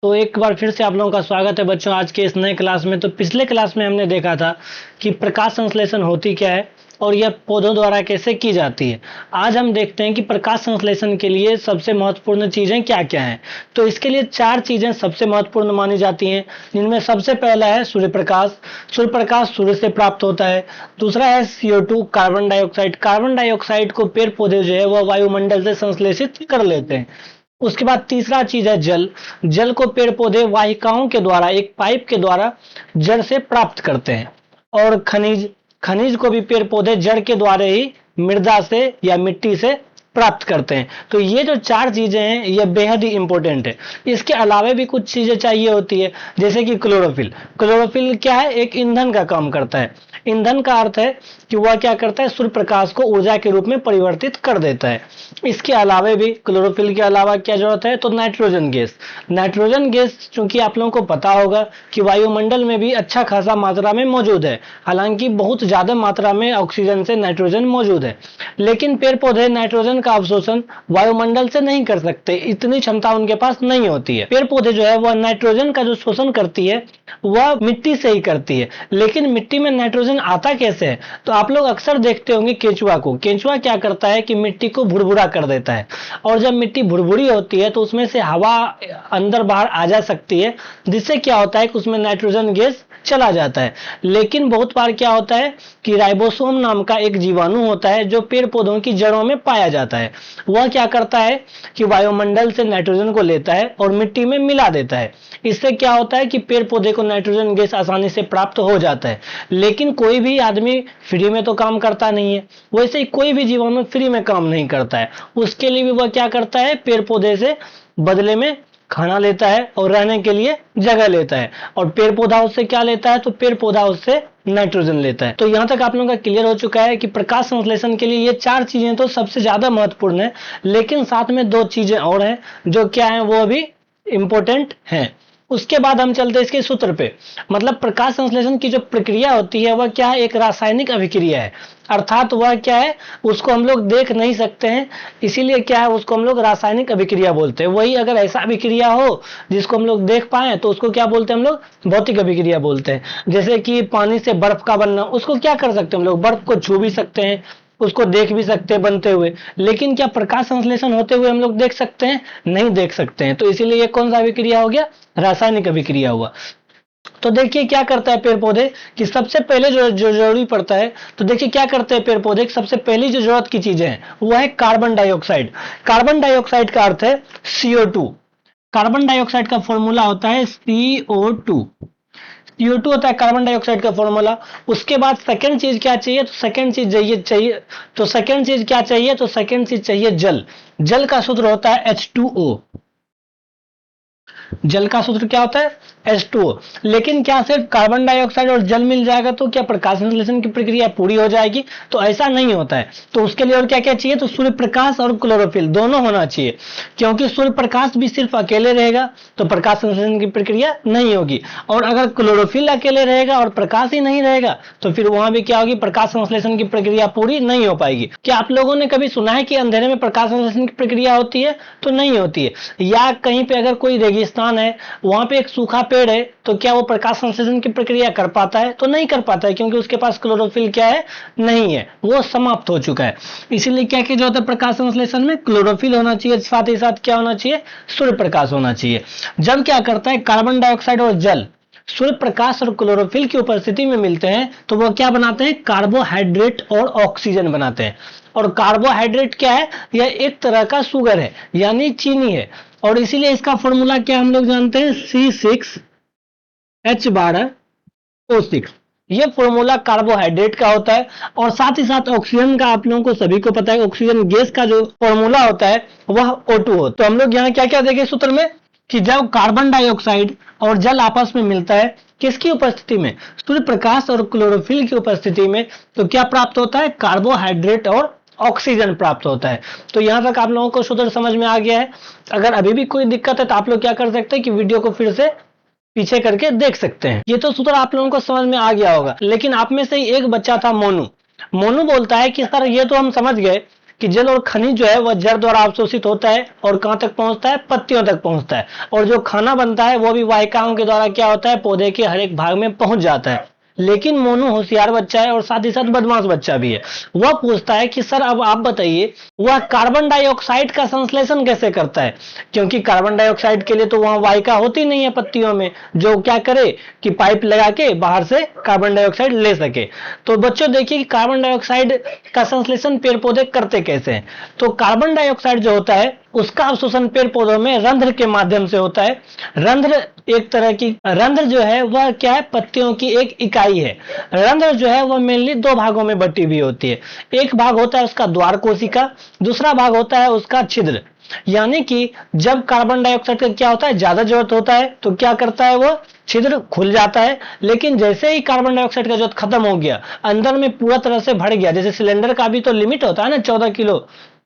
तो एक बार फिर से आप लोगों का स्वागत है बच्चों आज के इस नए क्लास में। तो पिछले क्लास में हमने देखा था कि प्रकाश संश्लेषण होती क्या है और यह पौधों द्वारा कैसे की जाती है। आज हम देखते हैं कि प्रकाश संश्लेषण के लिए सबसे महत्वपूर्ण चीजें क्या क्या हैं। तो इसके लिए चार चीजें सबसे महत्वपूर्ण मानी जाती हैं, जिनमें सबसे पहला है सूर्य प्रकाश। सूर्य प्रकाश सूर्य से प्राप्त होता है। दूसरा है CO2 carbon dioxide. Carbon dioxide को पेड़ पौधे जो है वह वायुमंडल से संश्लेषित कर लेते हैं। उसके बाद तीसरा चीज है जल। जल को पेड़ पौधे वाहिकाओं के द्वारा एक पाइप के द्वारा जड़ से प्राप्त करते हैं। और खनिज, खनिज को भी पेड़ पौधे जड़ के द्वारा ही मृदा से या मिट्टी से प्राप्त करते हैं। तो ये जो चार चीजें हैं ये बेहद ही इंपॉर्टेंट है। इसके अलावा भी कुछ चीजें चाहिए होती है, जैसे कि क्लोरोफिल। क्लोरोफिल क्या है? एक ईंधन का काम करता है। ईंधन का अर्थ है कि वह क्या करता है? सूर्य प्रकाश को ऊर्जा के रूप में परिवर्तित कर देता है। इसके अलावा भी क्लोरोफिल के अलावा क्या जरूरत है? तो नाइट्रोजन गैस। नाइट्रोजन गैस चूंकि आप लोगों को पता होगा कि वायुमंडल में भी अच्छा खासा मात्रा में मौजूद है, हालांकि बहुत ज्यादा मात्रा में ऑक्सीजन से नाइट्रोजन मौजूद है, लेकिन पेड़ पौधे नाइट्रोजन का अवशोषण वायुमंडल से नहीं कर सकते, इतनी क्षमता उनके पास नहीं होती है। पेड़ पौधे जो है वह नाइट्रोजन का जो शोषण करती है वह मिट्टी से ही करती है, लेकिन मिट्टी में नाइट्रोजन आता कैसे है? तो आप लोग अक्सर देखते होंगे केंचुआ को। केंचुआ क्या करता है कि मिट्टी को भुरभुरा कर देता है, और जब मिट्टी भुरभुरी होती है तो उसमें से हवा अंदर बाहर आ जा सकती है, जिससे क्या होता है कि उसमें नाइट्रोजन गैस चला जाता है। लेकिन बहुत बार क्या होता है कि राइबोसोम नाम का एक जीवाणु होता है जो पेड़ पौधों की जड़ों में पाया जाता है। वह क्या करता है कि वायुमंडल से नाइट्रोजन को लेता है और मिट्टी में मिला देता है। इससे क्या होता है कि पेड़ पौधे को नाइट्रोजन गैस आसानी से प्राप्त हो जाता है। लेकिन कोई भी आदमी फ्री में तो काम करता नहीं है, वैसे ही कोई भी जीवाणु फ्री में काम नहीं करता है। उसके लिए भी वह क्या करता है? पेड़ पौधे से बदले में खाना लेता है और रहने के लिए जगह लेता है। और पेड़ पौधा उससे क्या लेता है? तो पेड़ पौधा उससे नाइट्रोजन लेता है। तो यहां तक आप लोगों का क्लियर हो चुका है कि प्रकाश संश्लेषण के लिए ये चार चीजें तो सबसे ज्यादा महत्वपूर्ण है, लेकिन साथ में दो चीजें और हैं जो क्या है वो भी इंपॉर्टेंट हैं। उसके बाद हम चलते हैं इसके सूत्र पे। मतलब प्रकाश संश्लेषण की जो प्रक्रिया होती है वह क्या है? एक रासायनिक अभिक्रिया है। अर्थात वह क्या है? उसको हम लोग देख नहीं सकते हैं, इसीलिए क्या है उसको हम लोग रासायनिक अभिक्रिया बोलते हैं। वही अगर ऐसा अभिक्रिया हो जिसको हम लोग देख पाए तो उसको क्या बोलते हैं? हम लोग भौतिक अभिक्रिया बोलते हैं। जैसे कि पानी से बर्फ का बनना, उसको क्या कर सकते हैं हम लोग? बर्फ को छू भी सकते हैं, उसको देख भी सकते हैं बनते हुए, लेकिन क्या प्रकाश संश्लेषण होते हुए हम लोग देख सकते हैं? नहीं देख सकते हैं। तो इसीलिए ये कौन सा अभिक्रिया हो गया? रासायनिक अभिक्रिया हुआ। तो देखिए क्या करता है पेड़ पौधे कि सबसे पहले जो जरूरी पड़ता है, तो देखिए क्या करते हैं पेड़ पौधे, सबसे पहली जो जरूरत की चीजें हैं वह है कार्बन डाइऑक्साइड। कार्बन डाइऑक्साइड का अर्थ है CO2। कार्बन डाइऑक्साइड का फॉर्मूला होता है CO2। CO2 होता है कार्बन डाइऑक्साइड का फॉर्मूला। उसके बाद सेकंड चीज क्या चाहिए? तो सेकंड चीज चाहिए तो सेकंड चीज क्या चाहिए? तो सेकंड चीज चाहिए जल। जल का सूत्र होता है H2O। जल का सूत्र क्या होता है? H2O। लेकिन क्या सिर्फ कार्बन डाइऑक्साइड और जल मिल जाएगा तो क्या प्रकाश संश्लेषण की प्रक्रिया पूरी हो जाएगी? तो ऐसा नहीं होता है। तो उसके लिए और क्या क्या चाहिए? तो सूर्य प्रकाश और क्लोरोफिल दोनों होना चाहिए, क्योंकि सूर्य प्रकाश भी सिर्फ अकेले रहेगा तो प्रकाश संश्लेषण की प्रक्रिया नहीं होगी, और अगर क्लोरोफिल अकेले रहेगा और प्रकाश ही नहीं रहेगा तो फिर वहां भी क्या होगी? प्रकाश संश्लेषण की प्रक्रिया पूरी नहीं हो पाएगी। क्या आप लोगों ने कभी सुना है कि अंधेरे में प्रकाश संश्लेषण की प्रक्रिया होती है? तो नहीं होती है। या कहीं पे अगर कोई रेगिस्तान है, वहां पे एक सूखा पेड़ है, तो क्या वो प्रकाश संश्लेषण की प्रक्रिया कर पाता है? तो नहीं कर पाता है, क्योंकि उसके पास क्लोरोफिल क्या है? नहीं है, वो समाप्त हो चुका है। इसीलिए क्या क्या जो होता है प्रकाश संश्लेषण में? क्लोरोफिल होना चाहिए, साथ ही साथ क्या होना चाहिए? सूर्य प्रकाश होना चाहिए। जब क्या करता है कार्बन डाइऑक्साइड और जल सूर्य प्रकाश और क्लोरोफिल की उपस्थिति में मिलते हैं तो वो क्या बनाते हैं? कार्बोहाइड्रेट और ऑक्सीजन बनाते हैं। और कार्बोहाइड्रेट क्या है? यह एक तरह का शुगर है, यानी चीनी है, और इसीलिए इसका फॉर्मूला क्या हम लोग जानते हैं? C6H12O6। ये फॉर्मूला कार्बोहाइड्रेट का होता है। और साथ ही साथ ऑक्सीजन का आप लोगों को सभी को पता है, ऑक्सीजन गैस का जो फॉर्मूला होता है वह O2 हो। तो हम लोग यहाँ क्या क्या देखें सूत्र में कि जब कार्बन डाइऑक्साइड और जल आपस में मिलता है, किसकी उपस्थिति में? सूर्य प्रकाश और क्लोरोफिल की उपस्थिति में, तो क्या प्राप्त होता है? कार्बोहाइड्रेट और ऑक्सीजन प्राप्त होता है। तो यहां तक आप लोगों को सूत्र समझ में आ गया है। अगर अभी भी कोई दिक्कत है तो आप लोग क्या कर सकते हैं कि वीडियो को फिर से पीछे करके देख सकते हैं। ये तो सूत्र आप लोगों को समझ में आ गया होगा, लेकिन आप में से ही एक बच्चा था मोनू। मोनू बोलता है कि सर ये तो हम समझ गए कि जल और खनिज जो है वह जड़ द्वारा अवशोषित होता है और कहां तक पहुंचता है, पत्तियों तक पहुंचता है, और जो खाना बनता है वो भी वाहिकाओं के द्वारा क्या होता है, पौधे के हर एक भाग में पहुंच जाता है। लेकिन मोनू होशियार बच्चा है और साथ ही साथ बदमाश बच्चा भी है। वह पूछता है कि सर अब आप बताइए वह कार्बन डाइऑक्साइड का संश्लेषण कैसे करता है, क्योंकि कार्बन डाइऑक्साइड के लिए तो वहां वाहिका होती नहीं है पत्तियों में, जो क्या करे कि पाइप लगा के बाहर से कार्बन डाइऑक्साइड ले सके। तो बच्चों देखिए कि कार्बन डाइऑक्साइड का संश्लेषण पेड़ पौधे करते कैसे हैं। तो कार्बन डाइऑक्साइड जो होता है उसका अवशोषण पेड़ पौधों में रंध्र के माध्यम से होता है। रंध्र एक तरह की, रंध्र जो है वह क्या है, पत्तियों की एक इकाई है। रंध्र जो है वह मेनली दो भागों में बटी हुई होती है। एक भाग होता है उसका द्वार कोशिका, दूसरा भाग होता है उसका छिद्र। यानी कि जब कार्बन डाइऑक्साइड का क्या होता है, ज्यादा जरूरत होता है तो क्या करता है, वो छिद्र खुल जाता है। लेकिन जैसे ही कार्बन डाइऑक्साइड का जरूरत खत्म हो गया, अंदर में पूरा तरह से भर गया, जैसे सिलेंडर का भी तो लिमिट होता है ना, 14 किलो,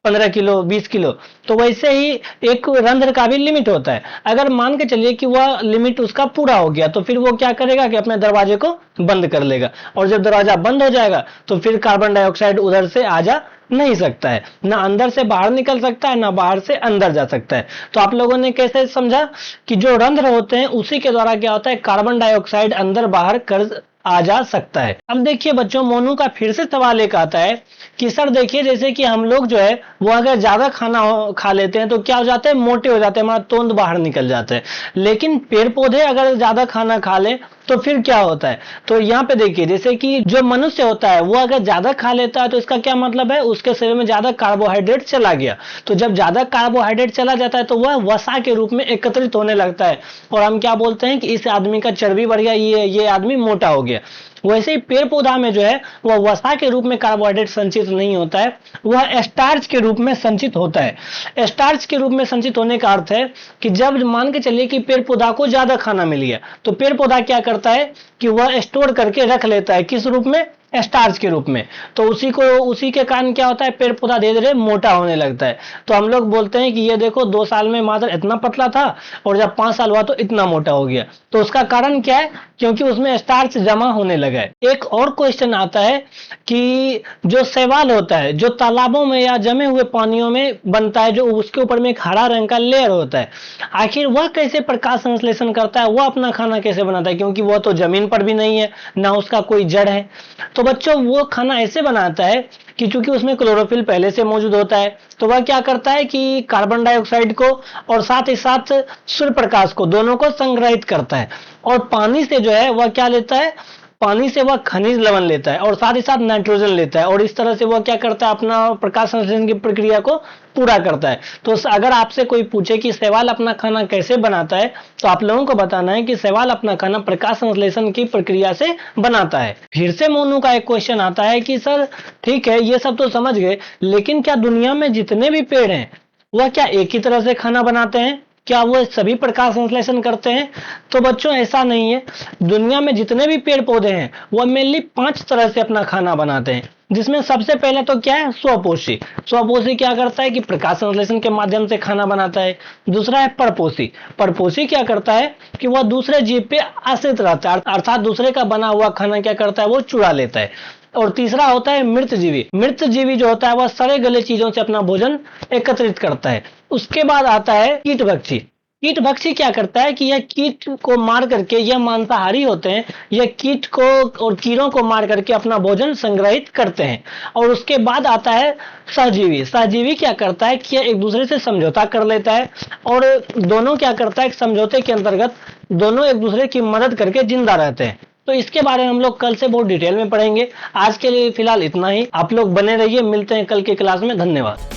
15 किलो, 20 किलो, तो वैसे ही एक रंध्र का भी लिमिट होता है। अगर मान के चलिए कि वह लिमिट उसका पूरा हो गया तो फिर वो क्या करेगा कि अपने दरवाजे को बंद कर लेगा, और जब दरवाजा बंद हो जाएगा तो फिर कार्बन डाइऑक्साइड उधर से आ जा नहीं सकता है, ना अंदर से बाहर निकल सकता है, ना बाहर से अंदर जा सकता है। तो आप लोगों ने कैसे समझा कि जो रंध्र होते हैं उसी के द्वारा क्या होता है, कार्बन डाइऑक्साइड अंदर बाहर कर आ जा सकता है। अब देखिए बच्चों, मोनू का फिर से सवाल एक आता है कि सर देखिए जैसे कि हम लोग जो है वो अगर ज्यादा खाना खा लेते हैं तो क्या हो जाते हैं, मोटे हो जाते हैं, हमारा तोंद बाहर निकल जाता है। लेकिन पेड़ पौधे अगर ज्यादा खाना खा ले तो फिर क्या होता है, तो यहाँ पे देखिए जैसे कि जो मनुष्य होता है वो अगर ज्यादा खा लेता है तो इसका क्या मतलब है, उसके शरीर में ज्यादा कार्बोहाइड्रेट चला गया। तो जब ज्यादा कार्बोहाइड्रेट चला जाता है तो वह वसा के रूप में एकत्रित होने लगता है, और हम क्या बोलते हैं कि इस आदमी का चर्बी बढ़ गया, ये आदमी मोटा हो गया। वैसे ही पेड़ पौधा में जो है वह वसा के रूप में कार्बोहाइड्रेट संचित नहीं होता है, वह स्टार्च के रूप में संचित होता है। स्टार्च के रूप में संचित होने का अर्थ है कि जब मान के चलिए कि पेड़ पौधा को ज्यादा खाना मिल गया तो पेड़ पौधा क्या करता है कि वह स्टोर करके रख लेता है, किस रूप में, स्टार्च के रूप में। तो उसी के कारण क्या होता है, पेड़ पौधा धीरे धीरे मोटा होने लगता है। तो हम लोग बोलते हैं कि ये देखो 2 साल में मात्र इतना पतला था और जब 5 साल हुआ तो इतना मोटा हो गया। तो उसका कारण क्या है, क्योंकि उसमें स्टार्च जमा होने लगा है। एक और क्वेश्चन आता है कि जो शैवाल होता है जो तालाबों में या जमे हुए पानियों में बनता है, जो उसके ऊपर में एक हरा रंग का लेयर होता है, आखिर वह कैसे प्रकाश संश्लेषण करता है, वह अपना खाना कैसे बनाता है, क्योंकि वह तो जमीन पर भी नहीं है, ना उसका कोई जड़ है। तो बच्चों वो खाना ऐसे बनाता है कि चूंकि उसमें क्लोरोफिल पहले से मौजूद होता है, तो वह क्या करता है कि कार्बन डाइऑक्साइड को और साथ ही साथ सूर्य प्रकाश को, दोनों को संग्रहित करता है, और पानी से जो है वह क्या लेता है, पानी से वह खनिज लवण लेता है और साथ ही साथ नाइट्रोजन लेता है, और इस तरह से वह क्या करता है, अपना प्रकाश संश्लेषण की प्रक्रिया को पूरा करता है। तो अगर आपसे कोई पूछे कि शैवाल अपना खाना कैसे बनाता है, तो आप लोगों को बताना है कि शैवाल अपना खाना प्रकाश संश्लेषण की प्रक्रिया से बनाता है। फिर से मोनू का एक क्वेश्चन आता है कि सर ठीक है ये सब तो समझ गए, लेकिन क्या दुनिया में जितने भी पेड़ हैं वह क्या एक ही तरह से खाना बनाते हैं, क्या वो सभी प्रकाश संश्लेषण करते हैं? तो बच्चों ऐसा नहीं है। दुनिया में जितने भी पेड़ पौधे हैं वह मेनली 5 तरह से अपना खाना बनाते हैं, जिसमें सबसे पहले तो क्या है, स्वपोषी। स्वपोषी क्या करता है कि प्रकाश संश्लेषण के माध्यम से खाना बनाता है। दूसरा है परपोषी। परपोषी क्या करता है कि वह दूसरे जीव पे आश्रित रहता है, अर्थात दूसरे का बना हुआ खाना क्या करता है, वो चुरा लेता है। और तीसरा होता है मृतजीवी। मृतजीवी जो होता है वह सड़े गले चीजों से अपना भोजन एकत्रित करता है। उसके बाद आता है कीटभक्षी। कीटभक्षी क्या करता है कि यह कीट को मार करके, यह मांसाहारी होते हैं, यह कीट को और कीड़ों को मार करके अपना भोजन संग्रहित करते हैं। और उसके बाद आता है सहजीवी। सहजीवी क्या करता है कि यह एक दूसरे से समझौता कर लेता है, और दोनों क्या करता है, समझौते के अंतर्गत दोनों एक दूसरे की मदद करके जिंदा रहते हैं। तो इसके बारे में हम लोग कल से बहुत डिटेल में पढ़ेंगे। आज के लिए फिलहाल इतना ही। आप लोग बने रहिए, मिलते हैं कल के क्लास में। धन्यवाद।